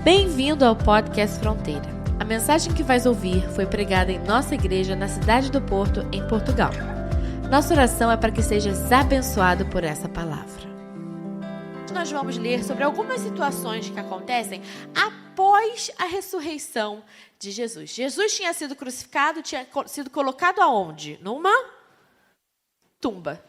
Bem-vindo ao Podcast Fronteira. A mensagem que vais ouvir foi pregada em nossa igreja na cidade do Porto, em Portugal. Nossa oração é para que sejas abençoado por essa palavra. Nós vamos ler sobre algumas situações que acontecem após a ressurreição de Jesus. Jesus tinha sido crucificado, tinha sido colocado aonde? Numa tumba.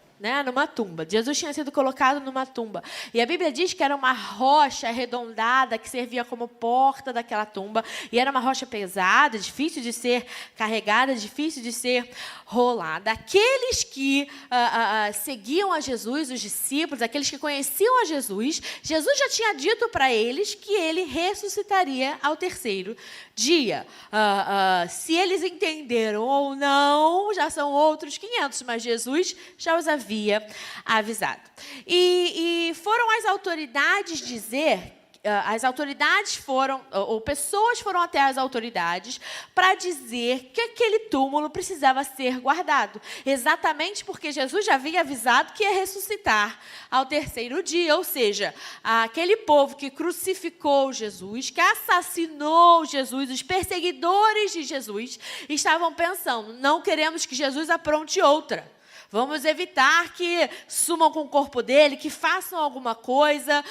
Numa tumba. Jesus tinha sido colocado numa tumba. E a Bíblia diz que era uma rocha arredondada que servia como porta daquela tumba. E era uma rocha pesada, difícil de ser carregada, difícil de ser rolada. Aqueles que seguiam a Jesus, os discípulos, aqueles que conheciam a Jesus, Jesus já tinha dito para eles que ele ressuscitaria ao terceiro dia. Se eles entenderam ou não, já são outros 500, mas Jesus já os havia avisado. E foram as autoridades dizer, pessoas foram até as autoridades para dizer que aquele túmulo precisava ser guardado. Exatamente porque Jesus já havia avisado que ia ressuscitar ao terceiro dia. Ou seja, aquele povo que crucificou Jesus, que assassinou Jesus, os perseguidores de Jesus, estavam pensando, não queremos que Jesus apronte outra. Vamos evitar que sumam com o corpo dele, que façam alguma coisa,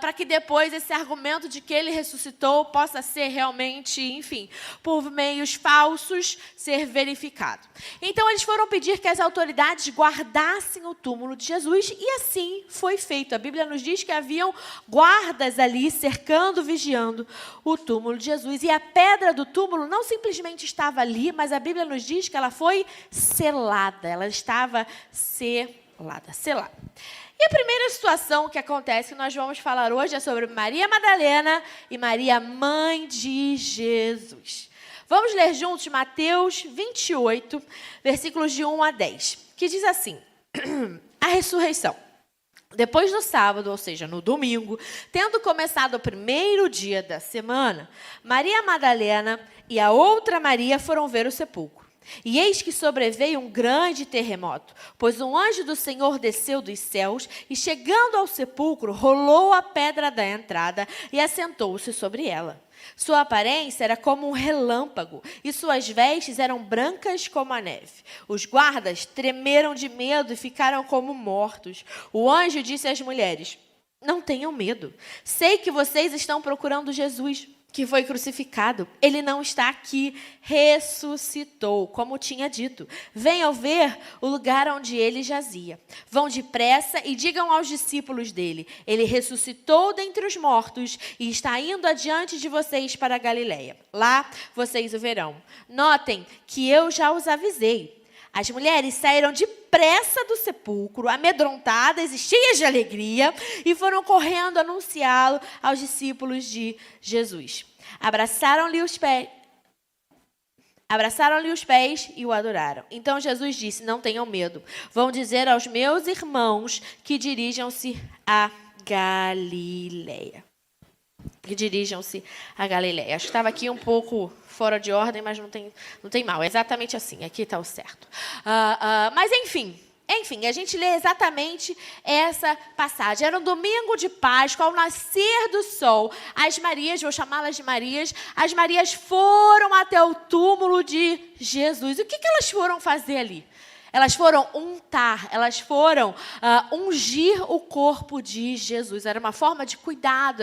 para que depois esse argumento de que ele ressuscitou possa ser realmente, enfim, por meios falsos, ser verificado. Então, eles foram pedir que as autoridades guardassem o túmulo de Jesus, e assim foi feito. A Bíblia nos diz que haviam guardas ali, cercando, vigiando o túmulo de Jesus. E a pedra do túmulo não simplesmente estava ali, mas a Bíblia nos diz que ela foi selada, ela estava selada. E a primeira situação que acontece, que nós vamos falar hoje, é sobre Maria Madalena e Maria, mãe de Jesus. Vamos ler juntos Mateus 28, versículos de 1 a 10, que diz assim: a ressurreição. Depois do sábado, ou seja, no domingo, tendo começado o primeiro dia da semana, Maria Madalena e a outra Maria foram ver o sepulcro. E eis que sobreveio um grande terremoto, pois um anjo do Senhor desceu dos céus e, chegando ao sepulcro, rolou a pedra da entrada e assentou-se sobre ela. Sua aparência era como um relâmpago e suas vestes eram brancas como a neve. Os guardas tremeram de medo e ficaram como mortos. O anjo disse às mulheres: não tenham medo. Sei que vocês estão procurando Jesus, que foi crucificado. Ele não está aqui, ressuscitou, como tinha dito. Venham ver o lugar onde ele jazia. Vão depressa e digam aos discípulos dele: ele ressuscitou dentre os mortos e está indo adiante de vocês para a Galileia. Lá vocês o verão. Notem que eu já os avisei. As mulheres saíram depressa do sepulcro, amedrontadas e cheias de alegria, e foram correndo anunciá-lo aos discípulos de Jesus. Abraçaram-lhe os pés e o adoraram. Então Jesus disse: não tenham medo. Vão dizer aos meus irmãos que dirijam-se a Galileia. Acho que estava aqui um pouco fora de ordem, mas não tem mal. É exatamente assim, aqui está o certo. Mas enfim, a gente lê exatamente essa passagem. Era um domingo de Páscoa, ao nascer do sol. As Marias, vou chamá-las de Marias, as Marias foram até o túmulo de Jesus. O que elas foram fazer ali? Elas foram untar, elas foram ungir o corpo de Jesus. Era uma forma de cuidado,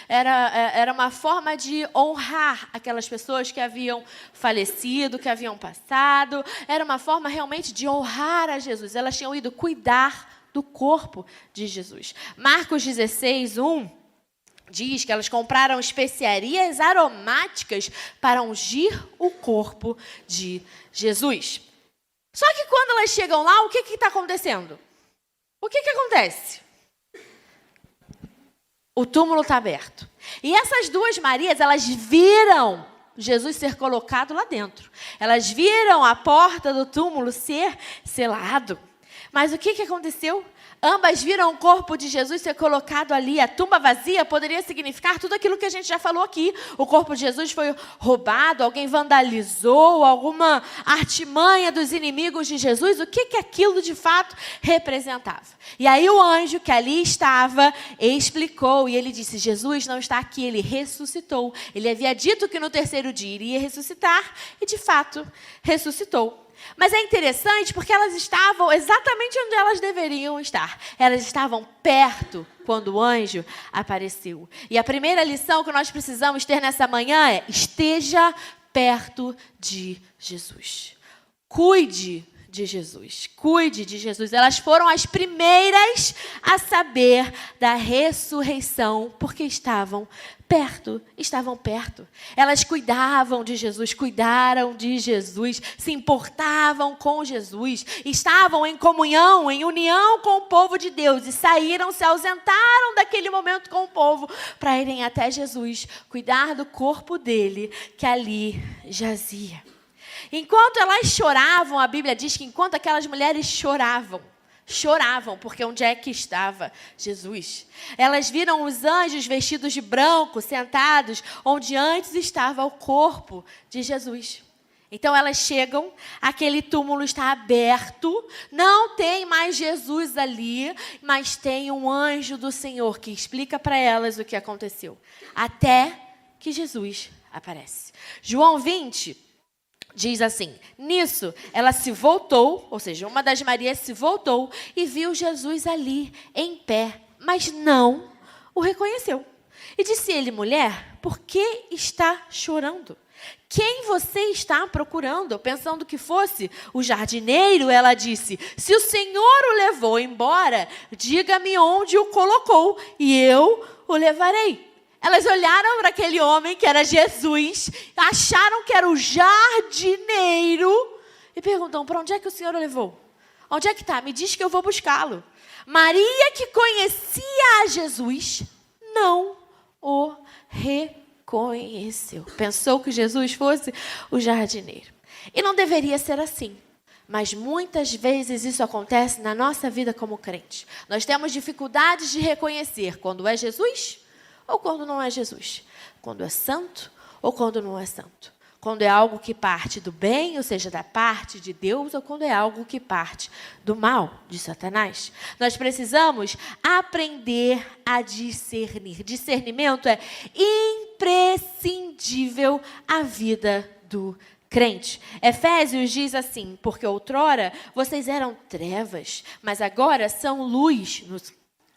era uma forma de honrar aquelas pessoas que haviam falecido, que haviam passado. Era uma forma realmente de honrar a Jesus. Elas tinham ido cuidar do corpo de Jesus. Marcos 16, 1... diz que elas compraram especiarias aromáticas para ungir o corpo de Jesus. Só que quando elas chegam lá, o que está acontecendo? O que acontece? O túmulo está aberto. E essas duas Marias, elas viram Jesus ser colocado lá dentro. Elas viram a porta do túmulo ser selado. Mas o que aconteceu? Ambas viram o corpo de Jesus ser colocado ali. A tumba vazia poderia significar tudo aquilo que a gente já falou aqui. O corpo de Jesus foi roubado, alguém vandalizou, alguma artimanha dos inimigos de Jesus. O que aquilo de fato representava? E aí o anjo que ali estava explicou, e ele disse, Jesus não está aqui, ele ressuscitou. Ele havia dito que no terceiro dia iria ressuscitar, e de fato ressuscitou. Mas é interessante porque elas estavam exatamente onde elas deveriam estar. Elas estavam perto quando o anjo apareceu. E a primeira lição que nós precisamos ter nessa manhã é: esteja perto de Jesus. Cuide de Jesus. Cuide de Jesus. Elas foram as primeiras a saber da ressurreição porque estavam perto. Elas cuidavam de Jesus, cuidaram de Jesus, se importavam com Jesus, estavam em comunhão, em união com o povo de Deus e saíram, se ausentaram daquele momento com o povo para irem até Jesus, cuidar do corpo dele que ali jazia. Enquanto elas choravam, a Bíblia diz que enquanto aquelas mulheres choravam, porque onde é que estava Jesus? Elas viram os anjos vestidos de branco, sentados, onde antes estava o corpo de Jesus. Então elas chegam, aquele túmulo está aberto, não tem mais Jesus ali, mas tem um anjo do Senhor que explica para elas o que aconteceu, até que Jesus aparece. João 20... diz assim, nisso ela se voltou, ou seja, uma das Marias se voltou e viu Jesus ali, em pé, mas não o reconheceu. E disse ele, mulher, por que está chorando? Quem você está procurando? Pensando que fosse o jardineiro, ela disse, se o Senhor o levou embora, diga-me onde o colocou e eu o levarei. Elas olharam para aquele homem que era Jesus, acharam que era o jardineiro e perguntam, para onde é que o Senhor o levou? Onde é que está? Me diz que eu vou buscá-lo. Maria, que conhecia a Jesus, não o reconheceu. Pensou que Jesus fosse o jardineiro. E não deveria ser assim. Mas muitas vezes isso acontece na nossa vida como crente. Nós temos dificuldades de reconhecer quando é Jesus ou quando não é Jesus. Quando é santo ou quando não é santo. Quando é algo que parte do bem, ou seja, da parte de Deus, ou quando é algo que parte do mal, de Satanás. Nós precisamos aprender a discernir. Discernimento é imprescindível à vida do crente. Efésios diz assim, porque outrora vocês eram trevas, mas agora são luz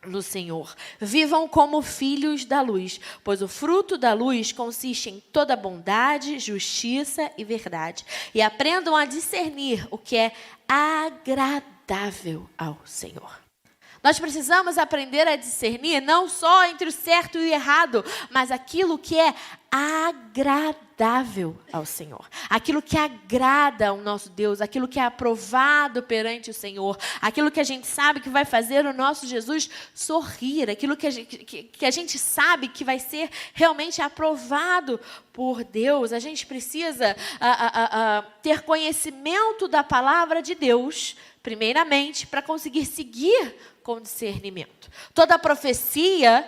no Senhor. Vivam como filhos da luz, pois o fruto da luz consiste em toda bondade, justiça e verdade. E aprendam a discernir o que é agradável ao Senhor. Nós precisamos aprender a discernir não só entre o certo e o errado, mas aquilo que é agradável ao Senhor. Aquilo que agrada ao nosso Deus, aquilo que é aprovado perante o Senhor, aquilo que a gente sabe que vai fazer o nosso Jesus sorrir, aquilo que a gente sabe que vai ser realmente aprovado por Deus. A gente precisa ter conhecimento da palavra de Deus, primeiramente, para conseguir seguir com discernimento. Toda profecia,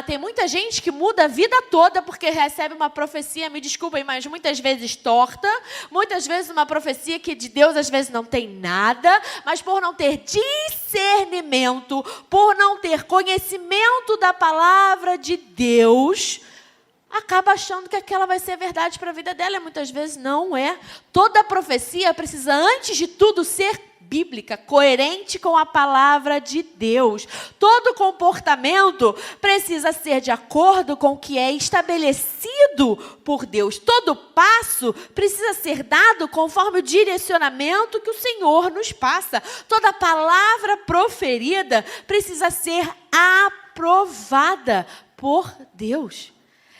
tem muita gente que muda a vida toda porque recebe uma profecia, me desculpem, mas muitas vezes torta, muitas vezes uma profecia que de Deus às vezes não tem nada, mas por não ter discernimento, por não ter conhecimento da palavra de Deus, acaba achando que aquela vai ser verdade para a vida dela, e muitas vezes não é. Toda profecia precisa, antes de tudo, ser bíblica, coerente com a palavra de Deus. Todo comportamento precisa ser de acordo com o que é estabelecido por Deus. Todo passo precisa ser dado conforme o direcionamento que o Senhor nos passa. Toda palavra proferida precisa ser aprovada por Deus.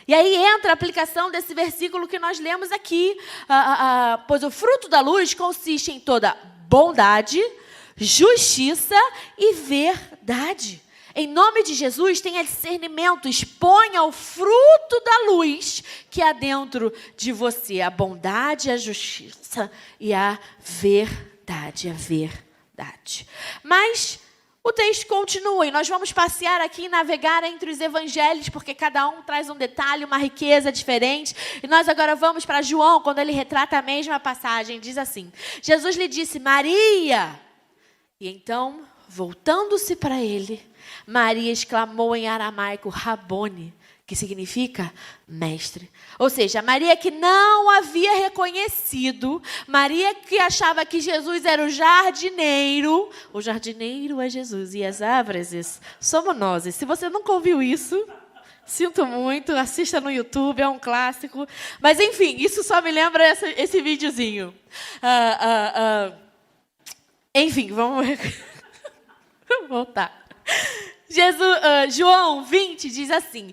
E aí entra a aplicação desse versículo que nós lemos aqui. Pois o fruto da luz consiste em toda bondade, justiça e verdade. Em nome de Jesus, tenha discernimento, exponha o fruto da luz que há dentro de você. A bondade, a justiça e a verdade. Mas O texto continua e nós vamos passear aqui e navegar entre os evangelhos, porque cada um traz um detalhe, uma riqueza diferente. E nós agora vamos para João, quando ele retrata a mesma passagem. Diz assim: Jesus lhe disse, Maria. E então, voltando-se para ele, Maria exclamou em aramaico, Rabone, que significa mestre. Ou seja, Maria que não havia reconhecido, Maria que achava que Jesus era o jardineiro é Jesus, e as árvores somos nós. E se você nunca ouviu isso, sinto muito, assista no YouTube, é um clássico. Mas enfim, isso só me lembra esse videozinho. Enfim, vamos voltar. João 20 diz assim,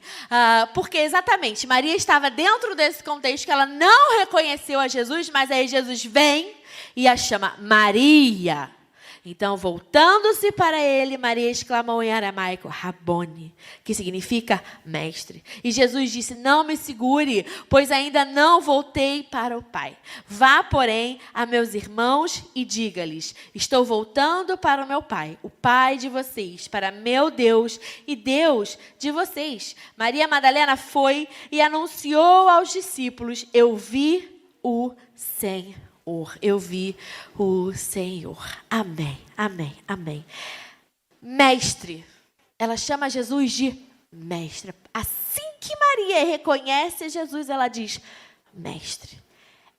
porque exatamente, Maria estava dentro desse contexto que ela não reconheceu a Jesus, mas aí Jesus vem e a chama Maria. Então, voltando-se para ele, Maria exclamou em aramaico, Rabone, que significa mestre. E Jesus disse, não me segure, pois ainda não voltei para o Pai. Vá, porém, a meus irmãos e diga-lhes, estou voltando para o meu Pai, o Pai de vocês, para meu Deus e Deus de vocês. Maria Madalena foi e anunciou aos discípulos, eu vi o Senhor. Eu vi o Senhor. Amém, amém, amém. Mestre. Ela chama Jesus de mestre. Assim que Maria reconhece Jesus, ela diz, mestre.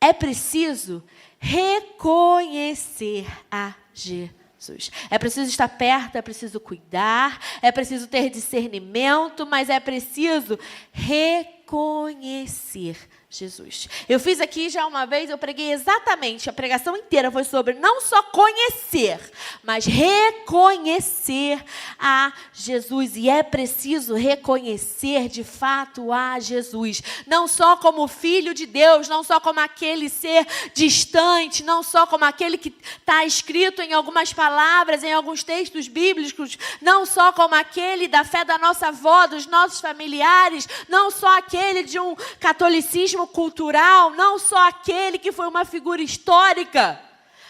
É preciso reconhecer a Jesus. É preciso estar perto, é preciso cuidar, é preciso ter discernimento, mas é preciso reconhecer Jesus. Eu fiz aqui já uma vez, eu preguei exatamente, a pregação inteira foi sobre não só conhecer, mas reconhecer a Jesus. E é preciso reconhecer de fato a Jesus. Não só como Filho de Deus, não só como aquele ser distante, não só como aquele que está escrito em algumas palavras, em alguns textos bíblicos, não só como aquele da fé da nossa avó, dos nossos familiares, não só aquele de um catolicismo cultural, não só aquele que foi uma figura histórica,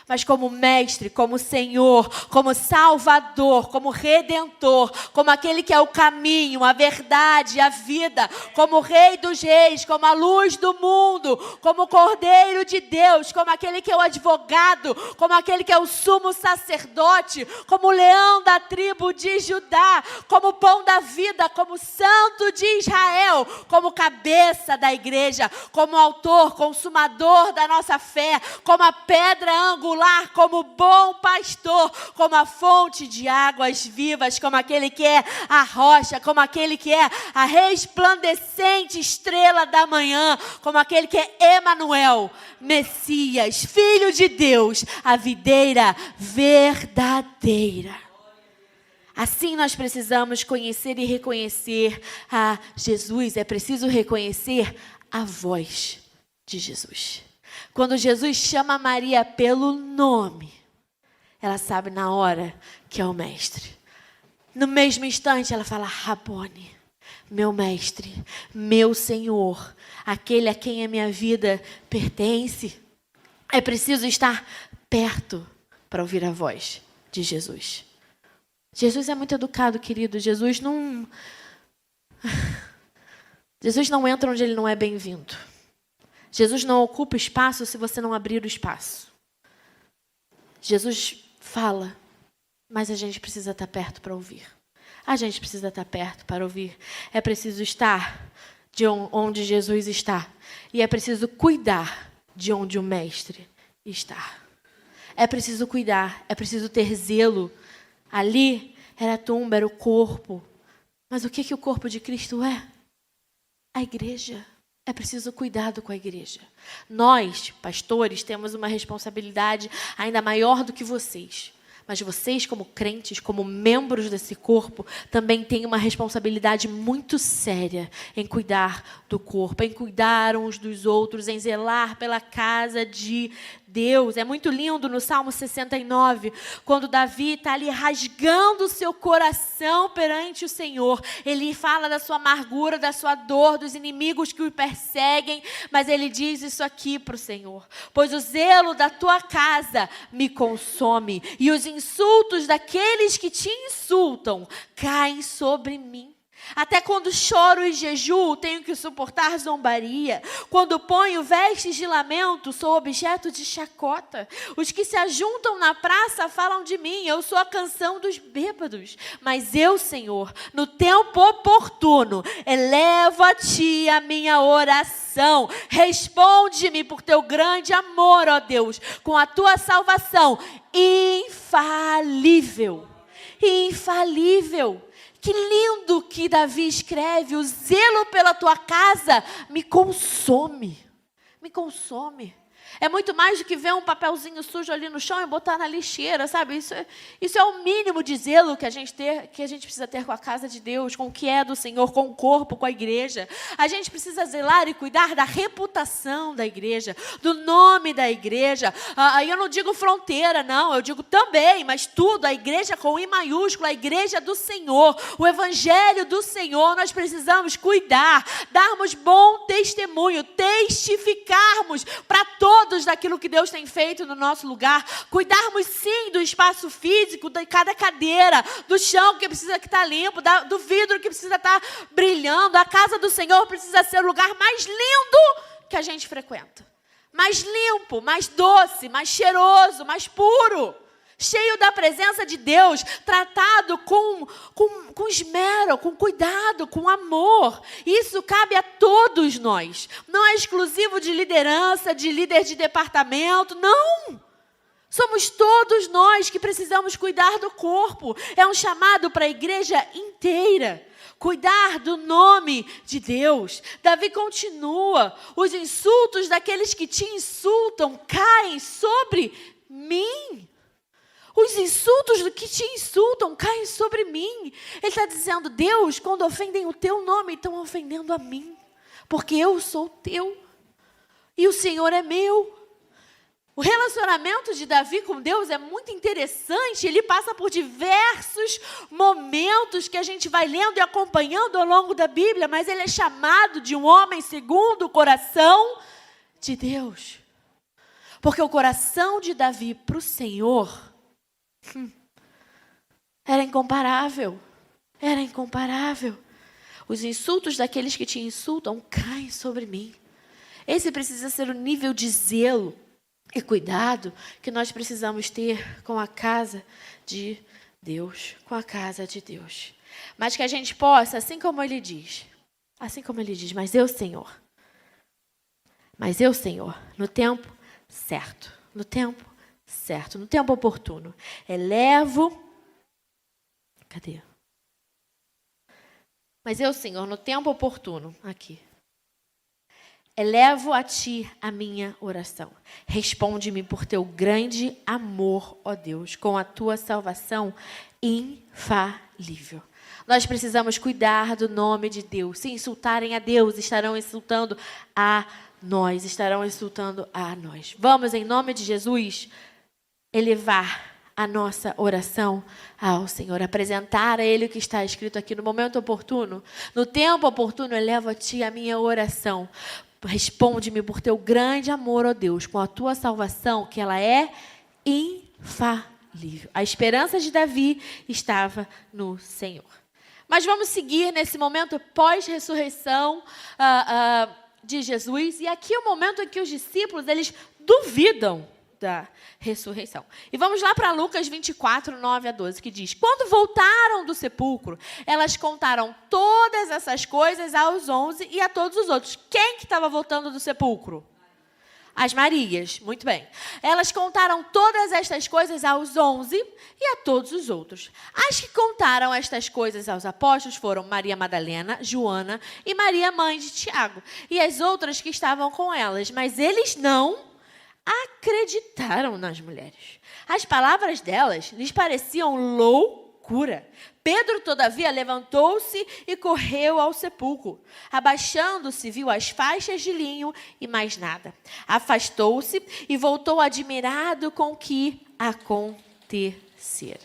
mas como mestre, como Senhor, como Salvador, como Redentor, como aquele que é o caminho, a verdade, a vida, como Rei dos Reis, como a luz do mundo, como Cordeiro de Deus, como aquele que é o advogado, como aquele que é o sumo sacerdote, como o leão da tribo de Judá, como o pão da vida, como Santo de Israel, como cabeça da igreja, como autor, consumador da nossa fé, como a pedra angular, como bom pastor, como a fonte de águas vivas, como aquele que é a rocha, como aquele que é a resplandecente estrela da manhã, como aquele que é Emanuel, Messias, Filho de Deus, a videira verdadeira. Assim nós precisamos conhecer e reconhecer a Jesus, é preciso reconhecer a voz de Jesus. Quando Jesus chama Maria pelo nome, ela sabe na hora que é o mestre. No mesmo instante ela fala, Rabone, meu mestre, meu Senhor, aquele a quem a minha vida pertence. É preciso estar perto para ouvir a voz de Jesus. Jesus é muito educado, querido. Jesus não entra onde ele não é bem-vindo. Jesus não ocupa espaço se você não abrir o espaço. Jesus fala, mas a gente precisa estar perto para ouvir. A gente precisa estar perto para ouvir. É preciso estar de onde Jesus está. E é preciso cuidar de onde o Mestre está. É preciso cuidar, é preciso ter zelo. Ali era a tumba, era o corpo. Mas o que o corpo de Cristo é? A igreja. É preciso cuidado com a igreja. Nós, pastores, temos uma responsabilidade ainda maior do que vocês. Mas vocês, como crentes, como membros desse corpo, também têm uma responsabilidade muito séria em cuidar do corpo, em cuidar uns dos outros, em zelar pela casa de Deus. É muito lindo no Salmo 69, quando Davi está ali rasgando o seu coração perante o Senhor. Ele fala da sua amargura, da sua dor, dos inimigos que o perseguem, mas ele diz isso aqui para o Senhor: pois o zelo da tua casa me consome, e os insultos daqueles que te insultam caem sobre mim. Até quando choro e jejuo, tenho que suportar zombaria. Quando ponho vestes de lamento, sou objeto de chacota. Os que se ajuntam na praça falam de mim, eu sou a canção dos bêbados. Mas eu, Senhor, no tempo oportuno, elevo a Ti a minha oração. Responde-me por Teu grande amor, ó Deus, com a Tua salvação infalível. Infalível. Que lindo que Davi escreve: o zelo pela tua casa me consome. Me consome. É muito mais do que ver um papelzinho sujo ali no chão e botar na lixeira, sabe? Isso é o mínimo de zelo que a gente precisa ter com a casa de Deus, com o que é do Senhor, com o corpo, com a igreja. A gente precisa zelar e cuidar da reputação da igreja, do nome da igreja. Aí eu não digo fronteira, não, eu digo também, mas tudo, a igreja com I maiúsculo, a igreja do Senhor, o evangelho do Senhor, nós precisamos cuidar, darmos bom testemunho, testificarmos para todos daquilo que Deus tem feito no nosso lugar, cuidarmos sim do espaço físico, de cada cadeira, do chão que precisa estar limpo, do vidro que precisa estar brilhando. A casa do Senhor precisa ser o lugar mais lindo que a gente frequenta, mais limpo, mais doce, mais cheiroso, mais puro, cheio da presença de Deus, tratado com esmero, com cuidado, com amor. Isso cabe a todos nós. Não é exclusivo de liderança, de líder de departamento, não. Somos todos nós que precisamos cuidar do corpo. É um chamado para a igreja inteira. Cuidar do nome de Deus. Davi continua: os insultos daqueles que te insultam caem sobre mim. Os insultos do que te insultam caem sobre mim. Ele está dizendo: Deus, quando ofendem o teu nome, estão ofendendo a mim. Porque eu sou teu. E o Senhor é meu. O relacionamento de Davi com Deus é muito interessante. Ele passa por diversos momentos que a gente vai lendo e acompanhando ao longo da Bíblia. Mas ele é chamado de um homem segundo o coração de Deus. Porque o coração de Davi para o Senhor era incomparável. Era incomparável. Os insultos daqueles que te insultam caem sobre mim. Esse precisa ser o nível de zelo e cuidado que nós precisamos ter com a casa de Deus. Com a casa de Deus. Mas que a gente possa, assim como ele diz, mas eu, Senhor, no tempo certo, no tempo oportuno, elevo. Cadê? Mas eu, Senhor, no tempo oportuno, aqui, elevo a Ti a minha oração. Responde-me por Teu grande amor, ó Deus, com a Tua salvação infalível. Nós precisamos cuidar do nome de Deus. Se insultarem a Deus, estarão insultando a nós. Vamos, em nome de Jesus, elevar a nossa oração ao Senhor, apresentar a Ele o que está escrito aqui no momento oportuno. No tempo oportuno, elevo a Ti a minha oração. Responde-me por Teu grande amor, ó Deus, com a Tua salvação, que ela é infalível. A esperança de Davi estava no Senhor. Mas vamos seguir nesse momento pós-ressurreição de Jesus. E aqui é o momento em que os discípulos, eles duvidam da ressurreição. E vamos lá para Lucas 24, 9 a 12, que diz: quando voltaram do sepulcro, elas contaram todas essas coisas aos 11 e a todos os outros. Quem que estava voltando do sepulcro? As Marias, muito bem. Elas contaram todas estas coisas aos 11 e a todos os outros. As que contaram estas coisas aos apóstolos foram Maria Madalena, Joana e Maria, mãe de Tiago, e as outras que estavam com elas. Mas eles não acreditaram nas mulheres. As palavras delas lhes pareciam loucura. Pedro, todavia, levantou-se e correu ao sepulcro. Abaixando-se, viu as faixas de linho e mais nada. Afastou-se e voltou admirado com o que acontecera.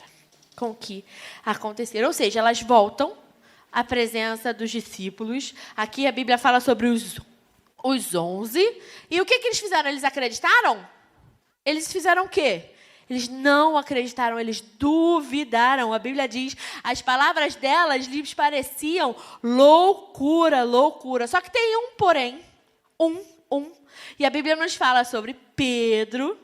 Ou seja, elas voltam à presença dos discípulos. Aqui a Bíblia fala sobre os 11. E o que eles fizeram? Eles acreditaram? Eles fizeram o quê? Eles não acreditaram, eles duvidaram. A Bíblia diz, as palavras delas lhes pareciam loucura, loucura. Só que tem um porém, E a Bíblia nos fala sobre Pedro.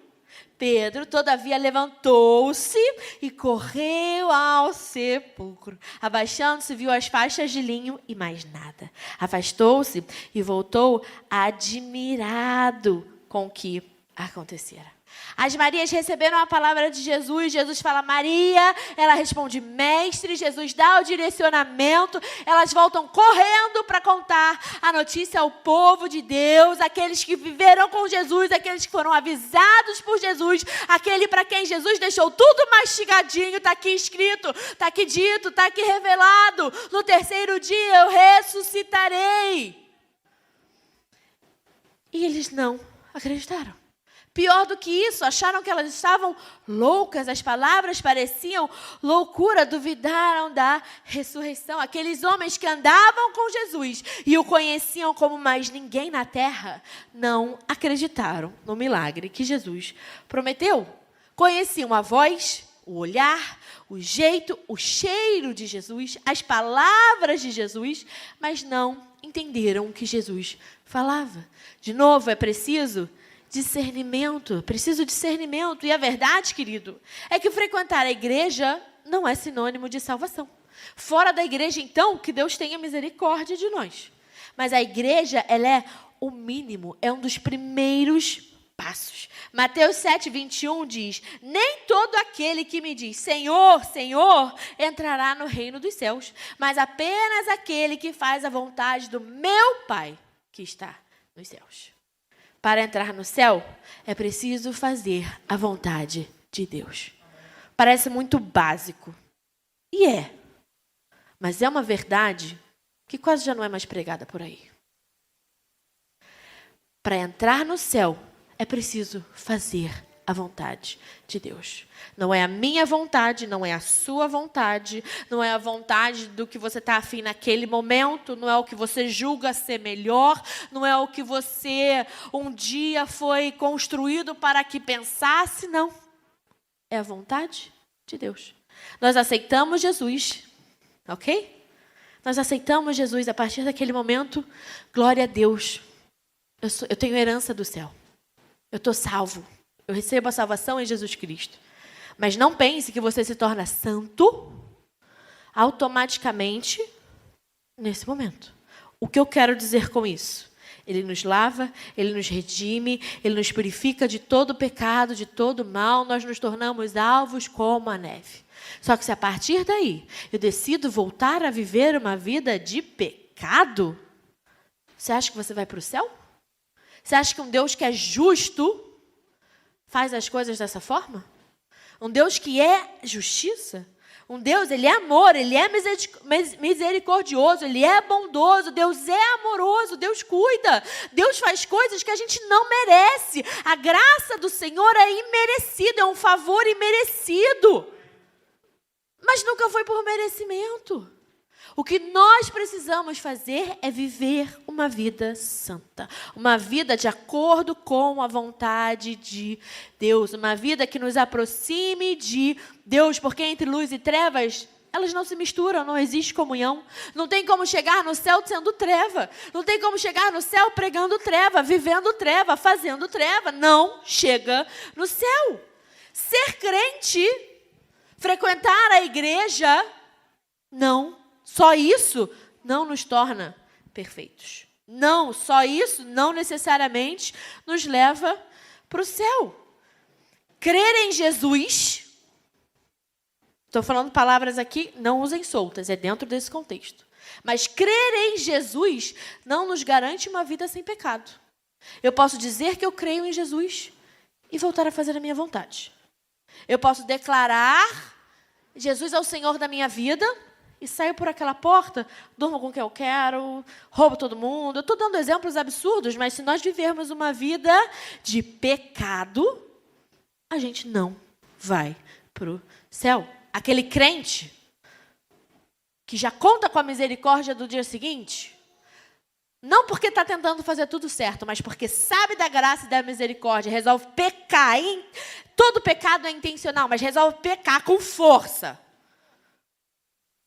Pedro, todavia, levantou-se e correu ao sepulcro. Abaixando-se, viu as faixas de linho e mais nada. Afastou-se e voltou admirado com o que acontecera. As Marias receberam a palavra de Jesus. Jesus fala, Maria. Ela responde, mestre. Jesus dá o direcionamento. Elas voltam correndo para contar a notícia ao povo de Deus. Aqueles que viveram com Jesus. Aqueles que foram avisados por Jesus. Aquele para quem Jesus deixou tudo mastigadinho. Está aqui escrito, está aqui dito, está aqui revelado. No terceiro dia eu ressuscitarei. E eles não acreditaram. Pior do que isso, acharam que elas estavam loucas, as palavras pareciam loucura, duvidaram da ressurreição. Aqueles homens que andavam com Jesus e o conheciam como mais ninguém na terra, não acreditaram no milagre que Jesus prometeu. Conheciam a voz, o olhar, o jeito, o cheiro de Jesus, as palavras de Jesus, mas não entenderam o que Jesus falava. De novo, é preciso discernimento, preciso discernimento. E a verdade, querido, é que frequentar a igreja não é sinônimo de salvação. Fora da igreja, então, que Deus tenha misericórdia de nós. Mas a igreja, ela é o mínimo, é um dos primeiros passos. Mateus 7:21 diz, nem todo aquele que me diz, Senhor, Senhor, entrará no reino dos céus, mas apenas aquele que faz a vontade do meu Pai, que está nos céus. Para entrar no céu, é preciso fazer a vontade de Deus. Parece muito básico. E é. Mas é uma verdade que quase já não é mais pregada por aí. Para entrar no céu, é preciso fazer a vontade de Deus. Não é a minha vontade, não é a sua vontade, não é a vontade do que você está afim naquele momento, não é o que você julga ser melhor, não é o que você um dia foi construído para que pensasse, não. É a vontade de Deus. Nós aceitamos Jesus, ok? Nós aceitamos Jesus a partir daquele momento, glória a Deus. Eu tenho herança do céu. Eu estou salvo. Eu recebo a salvação em Jesus Cristo. Mas não pense que você se torna santo automaticamente nesse momento. O que eu quero dizer com isso? Ele nos lava, Ele nos redime, Ele nos purifica de todo pecado, de todo mal. Nós nos tornamos alvos como a neve. Só que se a partir daí eu decido voltar a viver uma vida de pecado, você acha que você vai para o céu? Você acha que um Deus que é justo faz as coisas dessa forma? Um Deus que é justiça? Um Deus, Ele é amor, Ele é misericordioso, Ele é bondoso, Deus é amoroso, Deus cuida. Deus faz coisas que a gente não merece. A graça do Senhor é imerecida, é um favor imerecido. Mas nunca foi por merecimento. O que nós precisamos fazer é viver uma vida santa. Uma vida de acordo com a vontade de Deus. Uma vida que nos aproxime de Deus. Porque entre luz e trevas, elas não se misturam, não existe comunhão. Não tem como chegar no céu sendo treva. Não tem como chegar no céu pregando treva, vivendo treva, fazendo treva. Não chega no céu. Ser crente, frequentar a igreja, não. Só isso não nos torna perfeitos. Não, só isso não necessariamente nos leva para o céu. Crer em Jesus, estou falando palavras aqui, não usem soltas, é dentro desse contexto. Mas crer em Jesus não nos garante uma vida sem pecado. Eu posso dizer que eu creio em Jesus e voltar a fazer a minha vontade. Eu posso declarar Jesus é o Senhor da minha vida e saio por aquela porta, durmo com quem eu quero, roubo todo mundo. Eu estou dando exemplos absurdos, mas se nós vivermos uma vida de pecado, a gente não vai para o céu. Aquele crente que já conta com a misericórdia do dia seguinte, não porque está tentando fazer tudo certo, mas porque sabe da graça e da misericórdia, resolve pecar. Todo pecado é intencional, mas resolve pecar com força.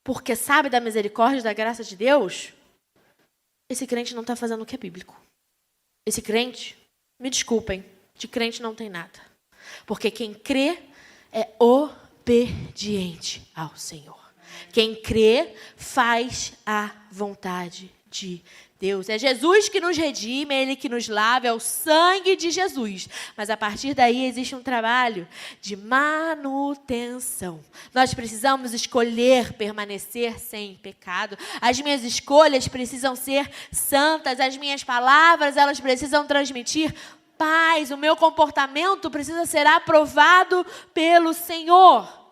Porque sabe da misericórdia e da graça de Deus, esse crente não está fazendo o que é bíblico. Esse crente, me desculpem, de crente não tem nada. Porque quem crê é obediente ao Senhor. Quem crê faz a vontade de Deus. É Jesus que nos redime, é Ele que nos lava, é o sangue de Jesus. Mas a partir daí existe um trabalho de manutenção. Nós precisamos escolher permanecer sem pecado. As minhas escolhas precisam ser santas, as minhas palavras, elas precisam transmitir paz. O meu comportamento precisa ser aprovado pelo Senhor.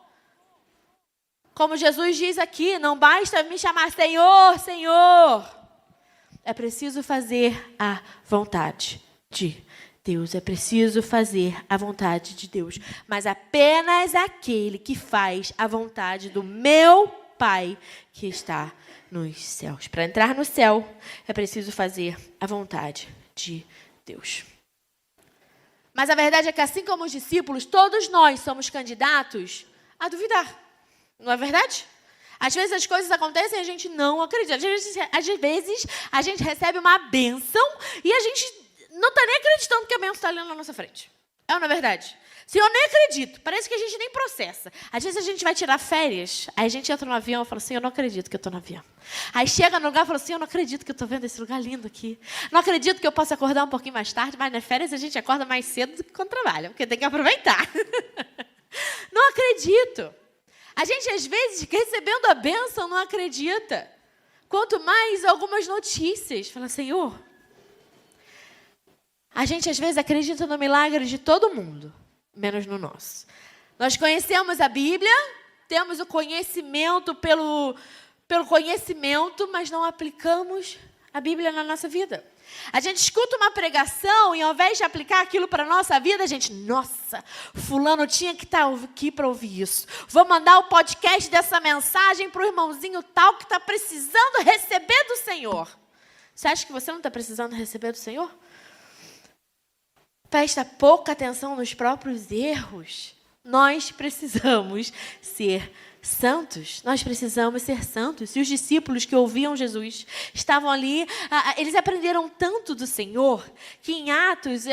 Como Jesus diz aqui, não basta me chamar Senhor, Senhor. É preciso fazer a vontade de Deus. É preciso fazer a vontade de Deus. Mas apenas aquele que faz a vontade do meu Pai que está nos céus. Para entrar no céu, é preciso fazer a vontade de Deus. Mas a verdade é que, assim como os discípulos, todos nós somos candidatos a duvidar. Não é verdade? Às vezes as coisas acontecem e a gente não acredita. Às vezes a gente recebe uma bênção e a gente não está nem acreditando que a bênção está ali na nossa frente. É ou não é verdade? Se eu nem acredito, parece que a gente nem processa. Às vezes a gente vai tirar férias, aí a gente entra no avião e fala assim, eu não acredito que eu estou no avião. Aí chega no lugar e fala assim, eu não acredito que eu estou vendo esse lugar lindo aqui. Não acredito que eu possa acordar um pouquinho mais tarde, mas nas férias a gente acorda mais cedo do que quando trabalha, porque tem que aproveitar. Não acredito. A gente, às vezes, recebendo a bênção, não acredita. Quanto mais algumas notícias. Fala, Senhor, a gente, às vezes, acredita no milagre de todo mundo, menos no nosso. Nós conhecemos a Bíblia, temos o conhecimento pelo conhecimento, mas não aplicamos a Bíblia na nossa vida. A gente escuta uma pregação e, ao invés de aplicar aquilo para a nossa vida, a gente, nossa, fulano tinha que estar aqui para ouvir isso. Vou mandar o podcast dessa mensagem para o irmãozinho tal que está precisando receber do Senhor. Você acha que você não está precisando receber do Senhor? Presta pouca atenção nos próprios erros. Nós precisamos ser santos. Nós precisamos ser santos. E os discípulos que ouviam Jesus estavam ali, eles aprenderam tanto do Senhor, que em Atos,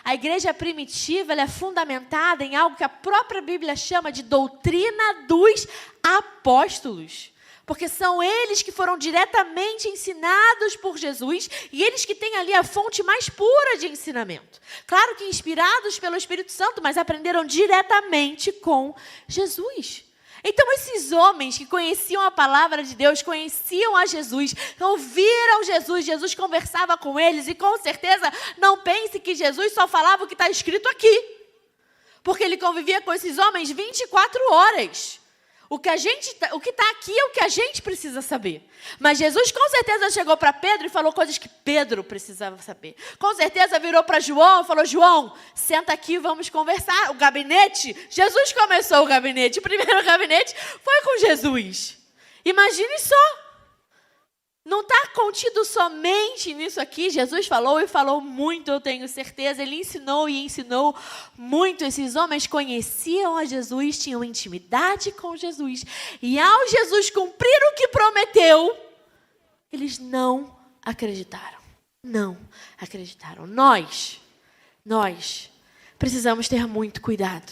a igreja primitiva ela é fundamentada em algo que a própria Bíblia chama de doutrina dos apóstolos. Porque são eles que foram diretamente ensinados por Jesus e eles que têm ali a fonte mais pura de ensinamento. Claro que inspirados pelo Espírito Santo, mas aprenderam diretamente com Jesus. Então, esses homens que conheciam a palavra de Deus, conheciam a Jesus, ouviram Jesus, Jesus conversava com eles e, com certeza, não pense que Jesus só falava o que está escrito aqui. Porque ele convivia com esses homens 24 horas. O que está aqui é o que a gente precisa saber. Mas Jesus com certeza chegou para Pedro e falou coisas que Pedro precisava saber. Com certeza virou para João e falou, João, senta aqui, vamos conversar. O gabinete, Jesus começou o gabinete. O primeiro gabinete foi com Jesus. Imagine só. Não está contido somente nisso aqui. Jesus falou e falou muito, eu tenho certeza. Ele ensinou e ensinou muito. Esses homens conheciam a Jesus, tinham intimidade com Jesus. E ao Jesus cumprir o que prometeu, eles não acreditaram. Não acreditaram. Nós precisamos ter muito cuidado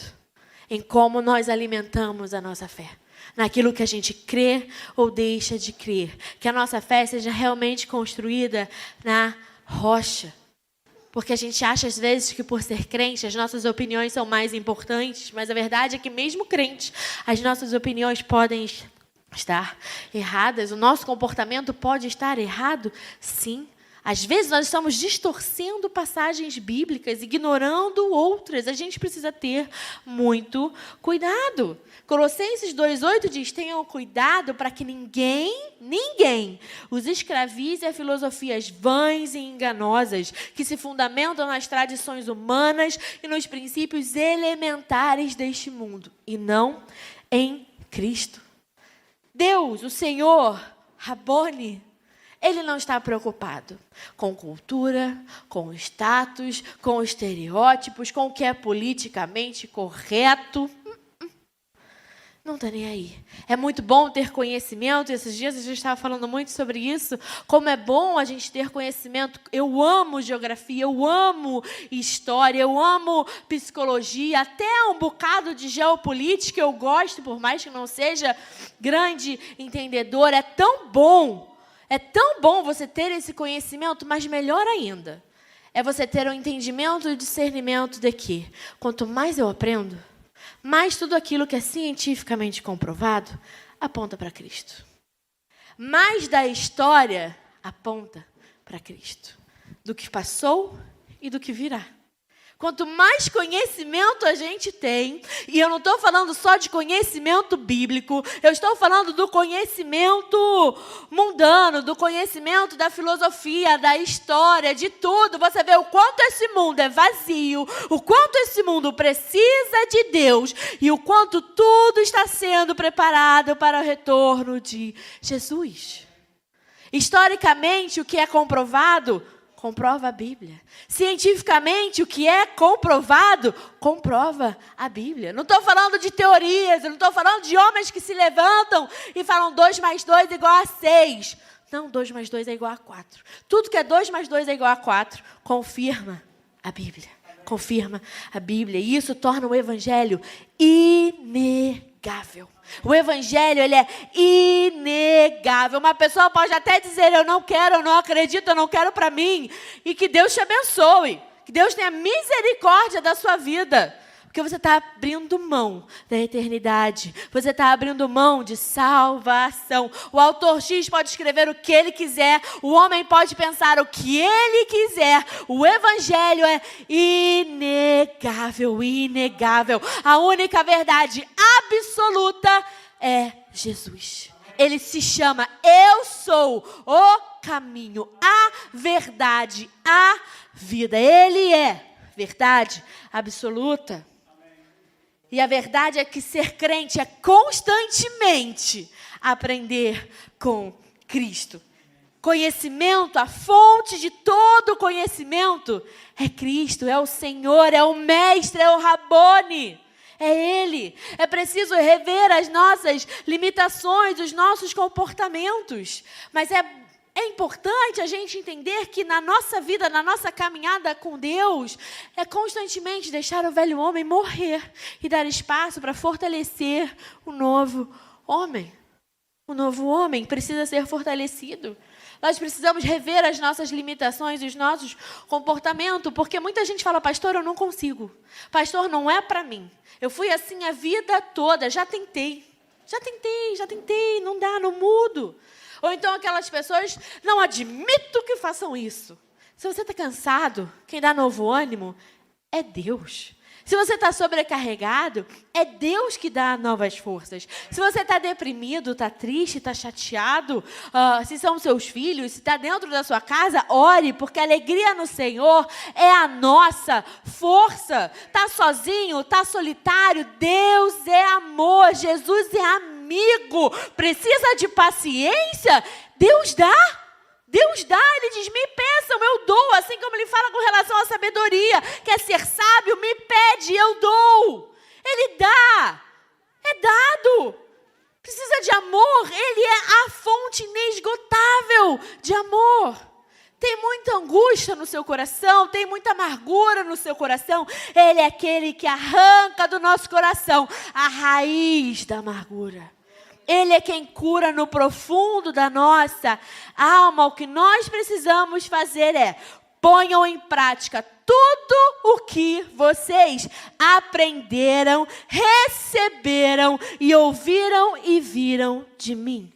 em como nós alimentamos a nossa fé. Naquilo que a gente crê ou deixa de crer. Que a nossa fé seja realmente construída na rocha. Porque a gente acha, às vezes, que por ser crente, as nossas opiniões são mais importantes. Mas a verdade é que, mesmo crentes, as nossas opiniões podem estar erradas. O nosso comportamento pode estar errado, sim. Às vezes nós estamos distorcendo passagens bíblicas, ignorando outras. A gente precisa ter muito cuidado. Colossenses 2,8 diz: tenham cuidado para que ninguém os escravize a filosofias vãs e enganosas, que se fundamentam nas tradições humanas e nos princípios elementares deste mundo, e não em Cristo. Deus, o Senhor, Rabone, Ele não está preocupado com cultura, com status, com estereótipos, com o que é politicamente correto. Não está nem aí. É muito bom ter conhecimento. Esses dias a gente estava falando muito sobre isso. Como é bom a gente ter conhecimento. Eu amo geografia, eu amo história, eu amo psicologia, até um bocado de geopolítica eu gosto, por mais que não seja grande entendedor. É tão bom você ter esse conhecimento, mas melhor ainda é você ter um entendimento e discernimento de que quanto mais eu aprendo, mais tudo aquilo que é cientificamente comprovado aponta para Cristo. Mais da história aponta para Cristo, do que passou e do que virá. Quanto mais conhecimento a gente tem, e eu não estou falando só de conhecimento bíblico, eu estou falando do conhecimento mundano, do conhecimento da filosofia, da história, de tudo. Você vê o quanto esse mundo é vazio, o quanto esse mundo precisa de Deus e o quanto tudo está sendo preparado para o retorno de Jesus. Historicamente, o que é comprovado comprova a Bíblia. Cientificamente, o que é comprovado, comprova a Bíblia. Não estou falando de teorias, eu não estou falando de homens que se levantam e falam 2 mais 2 é igual a 6. Não, 2 mais 2 é igual a 4. Tudo que é 2 mais 2 é igual a 4, confirma a Bíblia. Confirma a Bíblia. E isso torna o Evangelho inegável. O Evangelho, ele é inegável. Uma pessoa pode até dizer, eu não quero, eu não acredito, eu não quero para mim. E que Deus te abençoe. Que Deus tenha misericórdia da sua vida. Porque você está abrindo mão da eternidade. Você está abrindo mão de salvação. O autor X pode escrever o que ele quiser. O homem pode pensar o que ele quiser. O Evangelho é inegável, inegável. A única verdade absoluta é Jesus. Ele se chama Eu Sou o Caminho, a verdade, a vida. Ele é verdade absoluta. E a verdade é que ser crente é constantemente aprender com Cristo. Conhecimento, a fonte de todo conhecimento é Cristo, é o Senhor, é o Mestre, é o Rabone. É Ele. É preciso rever as nossas limitações, os nossos comportamentos. Mas é importante a gente entender que na nossa vida, na nossa caminhada com Deus, é constantemente deixar o velho homem morrer e dar espaço para fortalecer o novo homem. O novo homem precisa ser fortalecido. Nós precisamos rever as nossas limitações e os nossos comportamentos, porque muita gente fala, pastor, eu não consigo. Pastor, não é para mim. Eu fui assim a vida toda, já tentei, não dá, não mudo. Ou então aquelas pessoas, não admito que façam isso. Se você está cansado, quem dá novo ânimo é Deus. Se você está sobrecarregado, é Deus que dá novas forças. Se você está deprimido, está triste, está chateado, se são seus filhos, se está dentro da sua casa, ore, porque a alegria no Senhor é a nossa força. Está sozinho, está solitário, Deus é amor, Jesus é amigo. Precisa de paciência? Deus dá. Deus dá, Ele diz, me peçam, eu dou. Assim como Ele fala com relação à sabedoria. Quer ser sábio? Me pede, eu dou. Ele dá. É dado. Precisa de amor. Ele é a fonte inesgotável de amor. Tem muita angústia no seu coração, tem muita amargura no seu coração. Ele é aquele que arranca do nosso coração a raiz da amargura. Ele é quem cura no profundo da nossa alma. O que nós precisamos fazer é ponham em prática tudo o que vocês aprenderam, receberam e ouviram e viram de mim.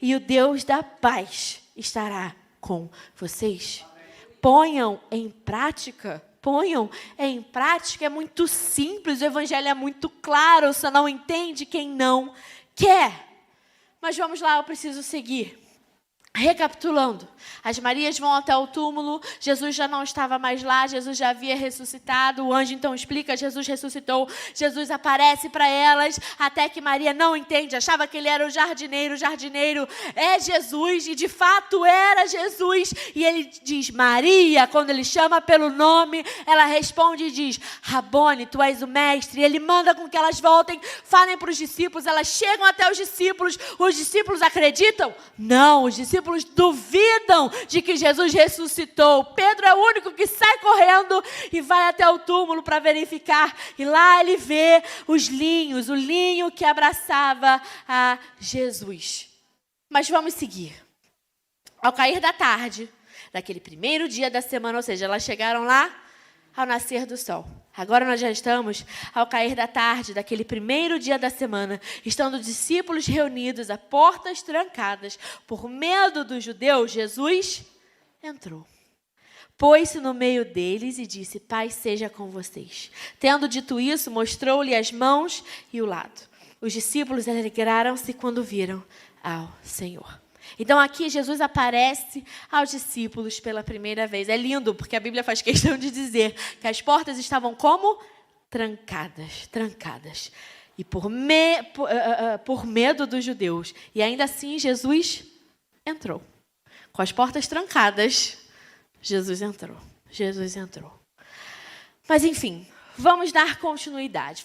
E o Deus da paz estará com vocês. Ponham em prática. Ponham em prática. É muito simples, o evangelho é muito claro. Só não entende quem não quer. Mas vamos lá, eu preciso seguir. Recapitulando, as Marias vão até o túmulo, Jesus já não estava mais lá, Jesus já havia ressuscitado, o anjo então explica, Jesus ressuscitou, Jesus aparece para elas, até que Maria não entende, achava que ele era o jardineiro é Jesus, e de fato era Jesus, e ele diz Maria, quando ele chama pelo nome, ela responde e diz, Rabone, tu és o mestre, e ele manda com que elas voltem, falem para os discípulos, elas chegam até os discípulos acreditam? Não, os discípulos duvidam de que Jesus ressuscitou. Pedro é o único que sai correndo e vai até o túmulo para verificar. E lá ele vê os linhos, o linho que abraçava a Jesus. Mas vamos seguir. Ao cair da tarde, daquele primeiro dia da semana, ou seja, elas chegaram lá ao nascer do sol. Agora nós já estamos ao cair da tarde, daquele primeiro dia da semana, estando discípulos reunidos a portas trancadas, por medo dos judeus, Jesus entrou. Pôs-se no meio deles e disse, paz seja com vocês. Tendo dito isso, mostrou-lhe as mãos e o lado. Os discípulos alegraram-se quando viram ao Senhor. Então aqui Jesus aparece aos discípulos pela primeira vez. É lindo, porque a Bíblia faz questão de dizer que as portas estavam como? Trancadas. E por medo dos judeus. E ainda assim Jesus entrou. Com as portas trancadas, Jesus entrou. Mas enfim, vamos dar continuidade.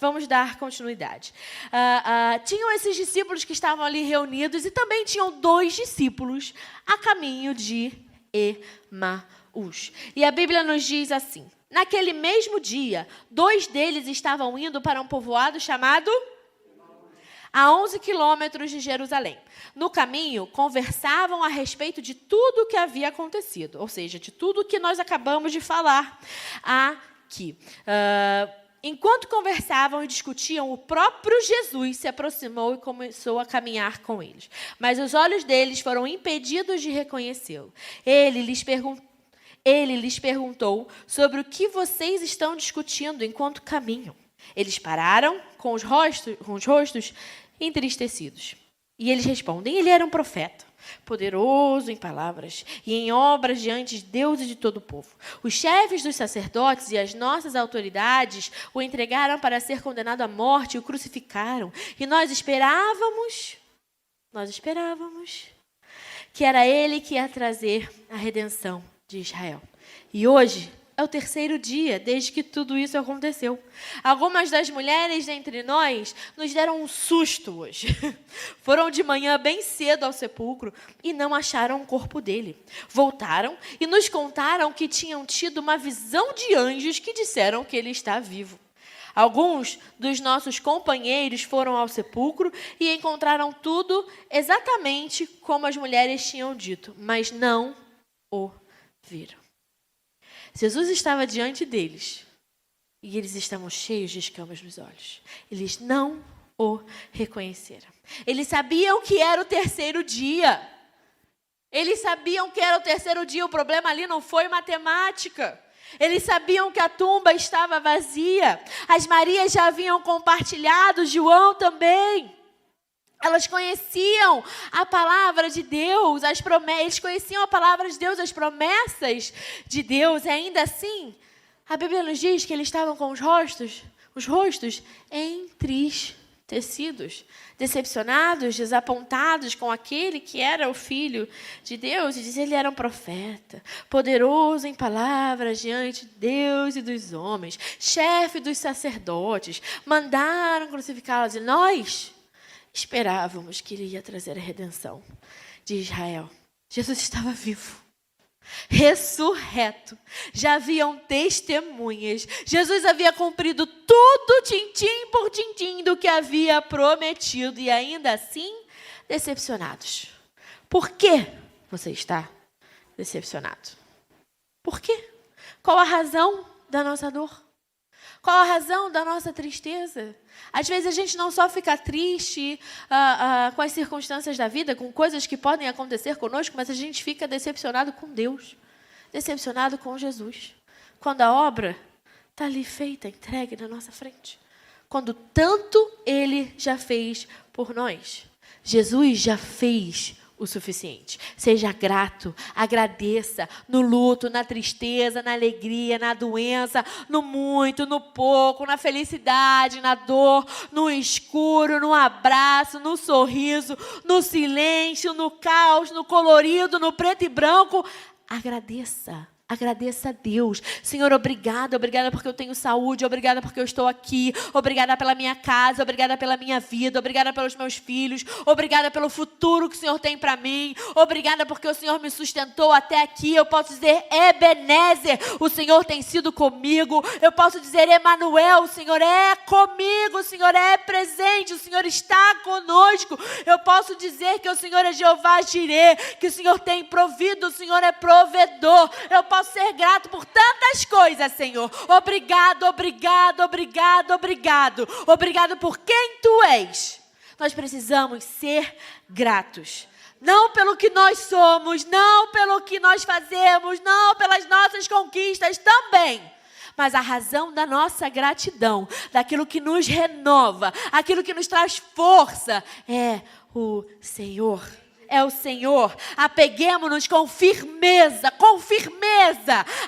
Tinham esses discípulos que estavam ali reunidos e também tinham 2 discípulos a caminho de Emaús. E a Bíblia nos diz assim, naquele mesmo dia, 2 deles estavam indo para um povoado chamado a 11 quilômetros de Jerusalém. No caminho, conversavam a respeito de tudo o que havia acontecido, ou seja, de tudo o que nós acabamos de falar aqui. Enquanto conversavam e discutiam, o próprio Jesus se aproximou e começou a caminhar com eles. Mas os olhos deles foram impedidos de reconhecê-lo. Ele lhes perguntou sobre o que vocês estão discutindo enquanto caminham. Eles pararam com os rostos entristecidos. E eles respondem, ele era um profeta, poderoso em palavras e em obras diante de Deus e de todo o povo. Os chefes dos sacerdotes e as nossas autoridades o entregaram para ser condenado à morte e o crucificaram. E nós esperávamos que era ele que ia trazer a redenção de Israel. E hoje é o 3º dia desde que tudo isso aconteceu. Algumas das mulheres entre nós nos deram um susto hoje. Foram de manhã bem cedo ao sepulcro e não acharam o corpo dele. Voltaram e nos contaram que tinham tido uma visão de anjos que disseram que ele está vivo. Alguns dos nossos companheiros foram ao sepulcro e encontraram tudo exatamente como as mulheres tinham dito, mas não o viram. Jesus estava diante deles e eles estavam cheios de escamas nos olhos. Eles não o reconheceram. Eles sabiam que era o 3º dia. O problema ali não foi matemática. Eles sabiam que a tumba estava vazia. As Marias já haviam compartilhado, João também. Elas conheciam a palavra de Deus, eles conheciam a palavra de Deus, as promessas de Deus. E ainda assim, a Bíblia nos diz que eles estavam com os rostos entristecidos, decepcionados, desapontados com aquele que era o Filho de Deus. E diz, ele era um profeta, poderoso em palavras diante de Deus e dos homens, chefe dos sacerdotes, mandaram crucificá-los. E nós esperávamos que ele ia trazer a redenção de Israel. Jesus estava vivo, ressurreto. Já haviam testemunhas. Jesus havia cumprido tudo, tintim por tintim, do que havia prometido. E ainda assim, decepcionados. Por que você está decepcionado? Por quê? Qual a razão da nossa dor? Qual a razão da nossa tristeza? Às vezes a gente não só fica triste com as circunstâncias da vida, com coisas que podem acontecer conosco, mas a gente fica decepcionado com Deus, decepcionado com Jesus. Quando a obra está ali feita, entregue na nossa frente. Quando tanto Ele já fez por nós. Jesus já fez o suficiente. Seja grato, agradeça no luto, na tristeza, na alegria, na doença, no muito, no pouco, na felicidade, na dor, no escuro, no abraço, no sorriso, no silêncio, no caos, no colorido, no preto e branco. Agradeça. Agradeça a Deus. Senhor, obrigada porque eu tenho saúde, obrigada porque eu estou aqui, obrigada pela minha casa, obrigada pela minha vida, obrigada pelos meus filhos, obrigada pelo futuro que o Senhor tem para mim, obrigada porque o Senhor me sustentou até aqui. Eu posso dizer, Ebenezer, o Senhor tem sido comigo. Eu posso dizer, Emanuel, o Senhor é comigo, o Senhor é presente, o Senhor está conosco. Eu posso dizer que o Senhor é Jeová Jirê, que o Senhor tem provido, o Senhor é provedor. Eu posso ser grato por tantas coisas, Senhor. Obrigado, obrigado, obrigado, obrigado. Obrigado por quem Tu és. Nós precisamos ser gratos. Não pelo que nós somos, não pelo que nós fazemos, não pelas nossas conquistas também. Mas a razão da nossa gratidão, daquilo que nos renova, aquilo que nos traz força, é o Senhor. É o Senhor. Apeguemo-nos com firmeza,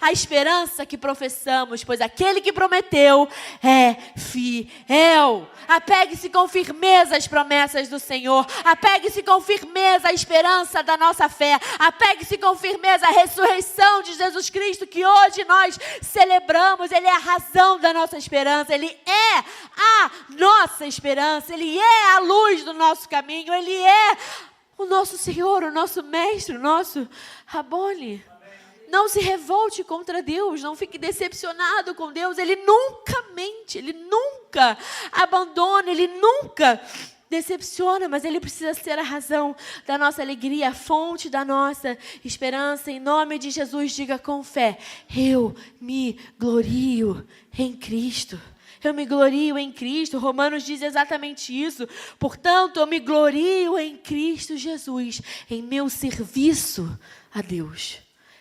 a esperança que professamos, pois aquele que prometeu é fiel. Apegue-se com firmeza às promessas do Senhor. Apegue-se com firmeza à esperança da nossa fé. Apegue-se com firmeza à ressurreição de Jesus Cristo, que hoje nós celebramos. Ele é a razão da nossa esperança. Ele é a nossa esperança. Ele é a luz do nosso caminho. Ele é o nosso Senhor, o nosso Mestre, o nosso Rabone. Não se revolte contra Deus, não fique decepcionado com Deus. Ele nunca mente, Ele nunca abandona, Ele nunca decepciona, mas Ele precisa ser a razão da nossa alegria, a fonte da nossa esperança. Em nome de Jesus, diga com fé, eu me glorio em Cristo. Eu me glorio em Cristo. Romanos diz exatamente isso. Portanto, eu me glorio em Cristo Jesus, em meu serviço a Deus.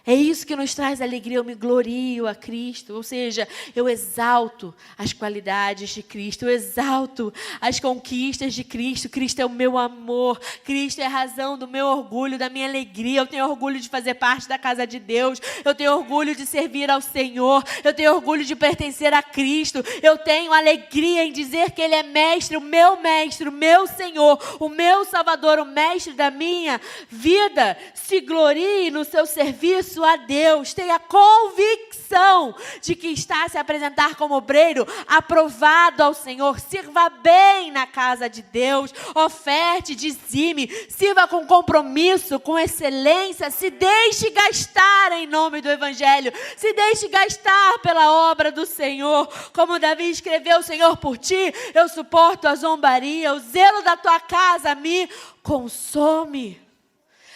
É isso que nos traz alegria. Eu me glorio a Cristo, ou seja, eu exalto as qualidades de Cristo, eu exalto as conquistas de Cristo. Cristo é o meu amor, Cristo é a razão do meu orgulho, da minha alegria. Eu tenho orgulho de fazer parte da casa de Deus, eu tenho orgulho de servir ao Senhor, eu tenho orgulho de pertencer a Cristo, eu tenho alegria em dizer que Ele é mestre, o meu Senhor, o meu Salvador, o mestre da minha vida. Se glorie no seu serviço a Deus, tenha convicção de que está a se apresentar como obreiro aprovado ao Senhor. Sirva bem na casa de Deus, oferte, dizime, sirva com compromisso, com excelência, se deixe gastar em nome do Evangelho, se deixe gastar pela obra do Senhor. Como Davi escreveu, Senhor, por ti eu suporto a zombaria, o zelo da tua casa me consome.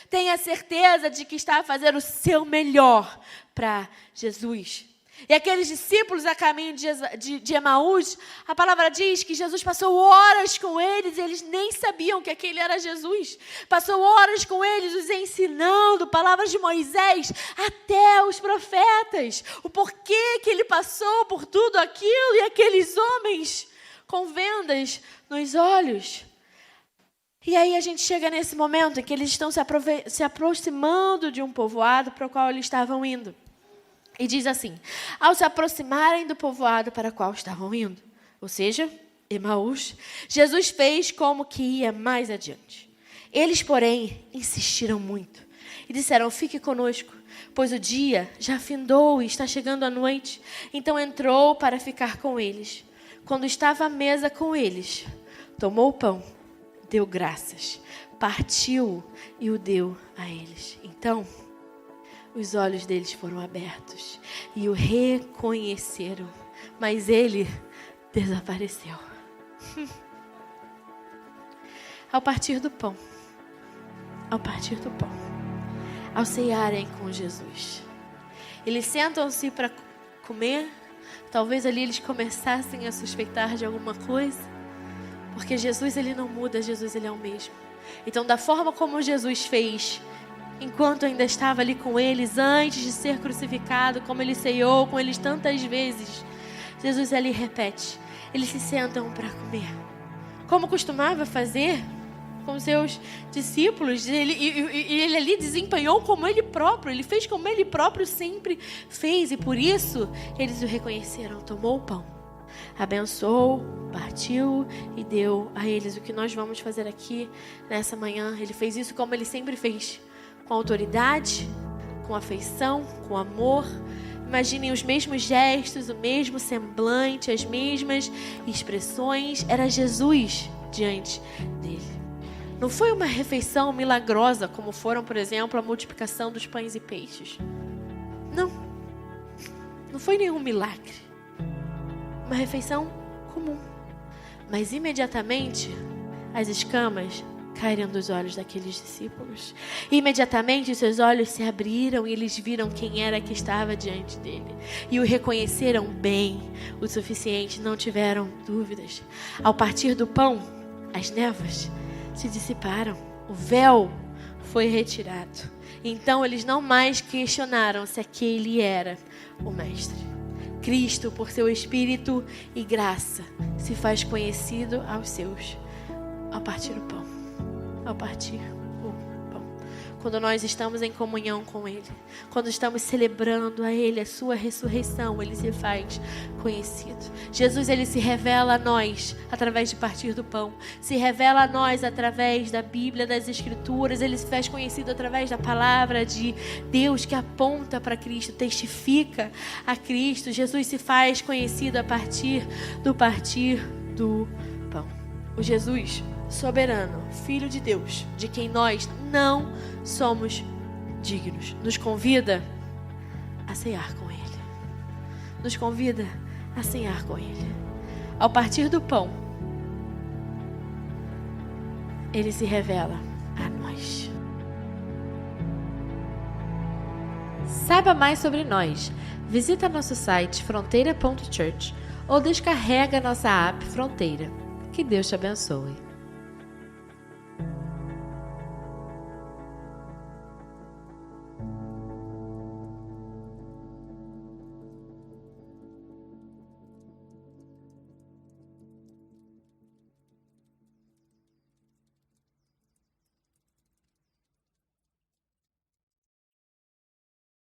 Tenha certeza de que está a fazer o seu melhor para Jesus. E aqueles discípulos a caminho de Emaús, a palavra diz que Jesus passou horas com eles, e eles nem sabiam que aquele era Jesus. Passou horas com eles, os ensinando palavras de Moisés até os profetas. O porquê que ele passou por tudo aquilo, e aqueles homens com vendas nos olhos. E aí a gente chega nesse momento em que eles estão se aproximando de um povoado para o qual eles estavam indo. E diz assim, ao se aproximarem do povoado para o qual estavam indo, ou seja, Emaús, Jesus fez como que ia mais adiante. Eles, porém, insistiram muito e disseram, fique conosco, pois o dia já findou e está chegando a noite. Então entrou para ficar com eles. Quando estava à mesa com eles, tomou o pão, deu graças, partiu e o deu a eles. Então, os olhos deles foram abertos e o reconheceram, mas ele desapareceu. Ao partir do pão, ao cearem com Jesus, eles sentam-se para comer, talvez ali eles começassem a suspeitar de alguma coisa. Porque Jesus, ele não muda, Jesus, ele é o mesmo. Então, da forma como Jesus fez, enquanto ainda estava ali com eles, antes de ser crucificado, como ele ceiou com eles tantas vezes, Jesus ali repete. Eles se sentam para comer, como costumava fazer com seus discípulos. Ele ali desempenhou como ele próprio, ele fez como ele próprio sempre fez. E por isso, eles o reconheceram. Tomou o pão, abençoou, partiu e deu a eles. O que nós vamos fazer aqui nessa manhã, ele fez isso como ele sempre fez, com autoridade, com afeição, com amor. Imaginem os mesmos gestos, o mesmo semblante, as mesmas expressões. Era Jesus diante dele. Não foi uma refeição milagrosa, como foram, por exemplo, a multiplicação dos pães e peixes. Não. Não foi nenhum milagre. Uma refeição comum. Mas imediatamente as escamas caíram dos olhos daqueles discípulos. Imediatamente os seus olhos se abriram e eles viram quem era que estava diante dele. E o reconheceram bem o suficiente, não tiveram dúvidas. Ao partir do pão, as névoas se dissiparam. O véu foi retirado. Então eles não mais questionaram se aquele era o Mestre. Cristo, por seu Espírito e graça, se faz conhecido aos seus ao partir do pão. Ao partir o pão. Quando nós estamos em comunhão com Ele, quando estamos celebrando a Ele, a sua ressurreição, Ele se faz conhecido. Jesus, Ele se revela a nós através de partir do pão, se revela a nós através da Bíblia, das Escrituras. Ele se faz conhecido através da palavra de Deus que aponta para Cristo, testifica a Cristo. Jesus se faz conhecido a partir do pão. O Jesus soberano, Filho de Deus, de quem nós não somos dignos, nos convida a cear com Ele. Nos convida a cear com Ele. Ao partir do pão, Ele se revela a nós. Saiba mais sobre nós. Visita nosso site fronteira.church ou descarrega nossa app Fronteira. Que Deus te abençoe.